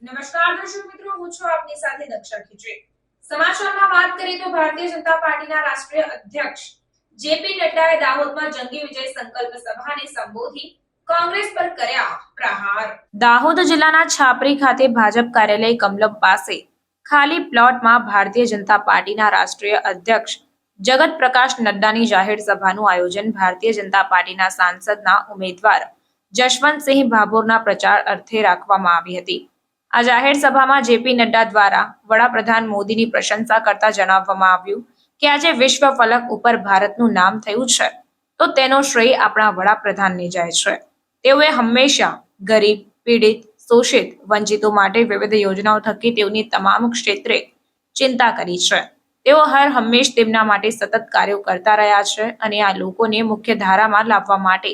નમસ્કાર દર્શક મિત્રો, હું છું આપની સાથે દક્ષા ખીચડી। સમાચારમાં વાત કરીએ તો ભારતીય જનતા પાર્ટીના રાષ્ટ્રીય અધ્યક્ષ જેપી નડ્ડાએ દાહોદમાં જંગી વિજય સંકલ્પ સભાને સંબોધી કોંગ્રેસ પર કર્યા પ્રહાર। દાહોદ જિલ્લાના છાપરી ખાતે ભાજપ કાર્યાલય કમલમ પાસે ખાલી પ્લોટમાં ભારતીય જનતા પાર્ટીના રાષ્ટ્રીય અધ્યક્ષ જગત પ્રકાશ નડ્ડાની જાહેર સભાનું આયોજન ભારતીય જનતા પાર્ટીના સાંસદના ઉમેદવાર જશવંતસિંહ ભાભોરના પ્રચાર અર્થે રાખવામાં આવી હતી। આ જાહેર સભામાં જેપી નડ્ડા દ્વારા વડાપ્રધાન મોદીની પ્રશંસા કરતા જણાવવામાં આવ્યું કે આજે વિશ્વ ફલક ઉપર ભારતનું નામ થયું છે તો તેનો શ્રેય આપણા વડાપ્રધાનને જાય છે। તેઓએ હંમેશા ગરીબ, પીડિત, શોષિત, વંચિતો માટે વિવિધ યોજનાઓ થકી તેઓની તમામ ક્ષેત્રે ચિંતા કરી છે। તેઓ હર હંમેશ તેમના માટે સતત કાર્યો કરતા રહ્યા છે અને આ લોકોને મુખ્ય ધારામાં લાવવા માટે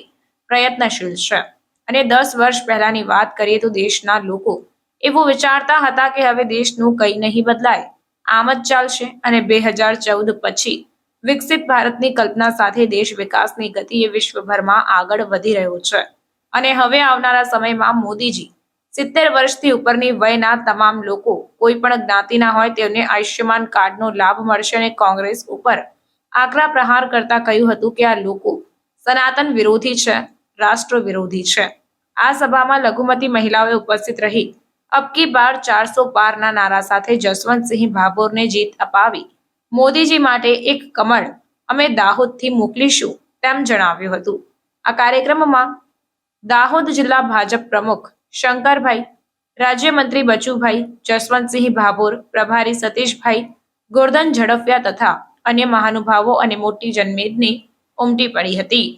પ્રયત્નશીલ છે। અને 10 વર્ષ પહેલાની વાત કરીએ તો દેશના લોકો એવું વિચારતા હતા કે હવે દેશનું કંઈ નહીં બદલાય, આમ જ ચાલશે અને 2014 પછી વિકસિત ભારતની કલ્પના સાથે દેશ વિકાસની ગતિએ વિશ્વભરમાં આગળ વધી રહ્યો છે અને હવે આવનારા સમયમાં મોદીજી 70 વર્ષથી ઉપરની વયના તમામ લોકો કોઈ પણ જ્ઞાતિના હોય તેમને આયુષ્યમાન કાર્ડનો લાભ મળશે અને કોંગ્રેસ ઉપર આકરા પ્રહાર કરતા કહ્યું હતું કે આ લોકો સનાતન વિરોધી છે, રાષ્ટ્ર વિરોધી છે। આ સભામાં લઘુમતી મહિલાઓએ ઉપસ્થિત રહી અબ કી બાર 400 પારના નારા સાથે જશવંતસિંહ ભાભોરને જીત અપાવી મોદીજી માટે એક કમળ અમે દાહોદથી મોકલીશું તેમ જણાવ્યું હતું। આ કાર્યક્રમમાં દાહોદ જિલ્લા ભાજપ પ્રમુખ શંકરભાઈ, રાજ્યમંત્રી બચુભાઈ, જશવંતસિંહ ભાભોર, પ્રભારી સતીશભાઈ, ગોરધન ઝડફિયા તથા અન્ય મહાનુભાવો અને મોટી જનમેદની ઉમટી પડી હતી।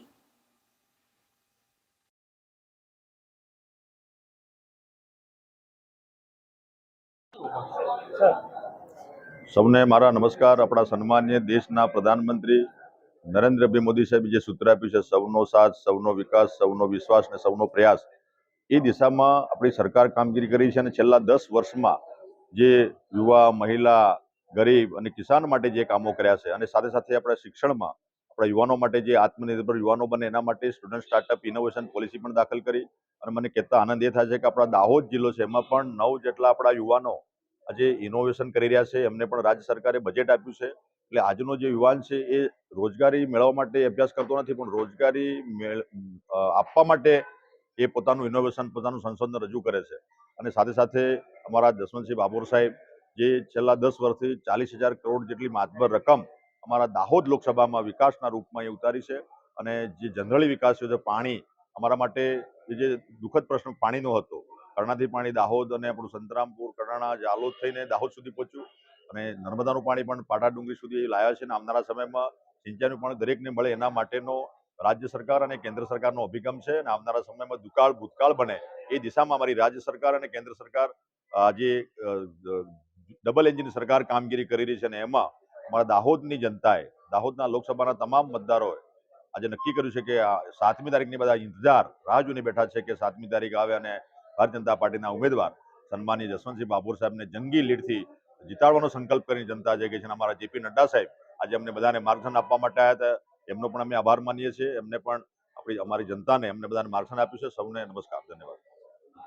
સૌને મારા નમસ્કાર। આપણા સન્માનીય દેશના પ્રધાનમંત્રી નરેન્દ્રભાઈ મોદી સાહેબ જે સૂત્ર આપ્યું છે, સૌનો સાથ, સૌનો વિકાસ, સૌનો વિશ્વાસ અને સૌનો પ્રયાસ, એ દિશામાં આપણી સરકાર કામગીરી કરી છે અને છેલ્લા 10 વર્ષમાં જે યુવા, મહિલા, ગરીબ અને કિસાન માટે જે કામો કર્યા છે અને સાથે સાથે આપણા શિક્ષણમાં આપણા યુવાનો માટે જે આત્મનિર્ભર યુવાનો બને એના માટે સ્ટુડન્ટ સ્ટાર્ટઅપ ઇનોવેશન પોલિસી પણ દાખલ કરી। અને મને કહેતા આનંદ એ થાય છે કે આપણા દાહોદ જિલ્લો છે એમાં પણ 9 જેટલા આપણા યુવાનો આજે ઇનોવેશન કરી રહ્યા છે। એમને પણ રાજ્ય સરકારે બજેટ આપ્યું છે એટલે આજનો જે યુવાન છે એ રોજગારી મેળવવા માટે અભ્યાસ કરતો નથી પણ રોજગારી આપવા માટે એ પોતાનું ઇનોવેશન, પોતાનું સંશોધન રજૂ કરે છે। અને સાથે સાથે અમારા જશવંતસિંહ ભાભોર સાહેબ જે છેલ્લા 10 વર્ષથી 40,000 કરોડ જેટલી માતબર રકમ અમારા દાહોદ લોકસભામાં વિકાસના રૂપમાં એ ઉતારી છે। અને જે જનરલી વિકાસ છે, પાણી અમારા માટે જે દુઃખદ પ્રશ્ન પાણીનો હતો, કરણાથી પાણી દાહોદ અને આપણું સંતરામપુર, કરણા, જાલોદ થઈને દાહોદ સુધી પહોંચ્યું અને નર્મદાનું પાણી પણ પાટા ડુંગરી સુધી લાવ્યા છે અને આવનારા સમયમાં સિંચાઈનું પાણી દરેકને મળે એના માટેનો રાજ્ય સરકાર અને કેન્દ્ર સરકારનો અભિગમ છે અને આવનારા સમયમાં દુકાળ ભૂતકાળ બને એ દિશામાં અમારી રાજ્ય સરકાર અને કેન્દ્ર સરકાર આજે ડબલ એન્જિન સરકાર કામગીરી કરી રહી છે અને એમાં અમારા દાહોદની જનતાએ, દાહોદના લોકસભાના તમામ મતદારોએ આજે નક્કી કર્યું છે કે 7મી તારીખની બધા ઇંતજાર રાહ જોઈને બેઠા છે કે 7મી તારીખ આવે અને ભારતીય જનતા પાર્ટીના ઉમેદવાર સન્માનીય જશવંતસિંહ ભાભોર સાહેબને જંગી લીડથી જીતાડવાનો સંકલ્પ કરીને જનતા જે કે છે અમારા જેપી નડ્ડા સાહેબ આજે અમને બધાને માર્ગદર્શન આપવા માટે આવ્યા હતા। એમનો પણ અમે આભાર માનીએ છીએ। એમને પણ અમારી જનતાને અમને બધાને માર્ગદર્શન આપ્યું છે। સૌને નમસ્કાર, ધન્યવાદ।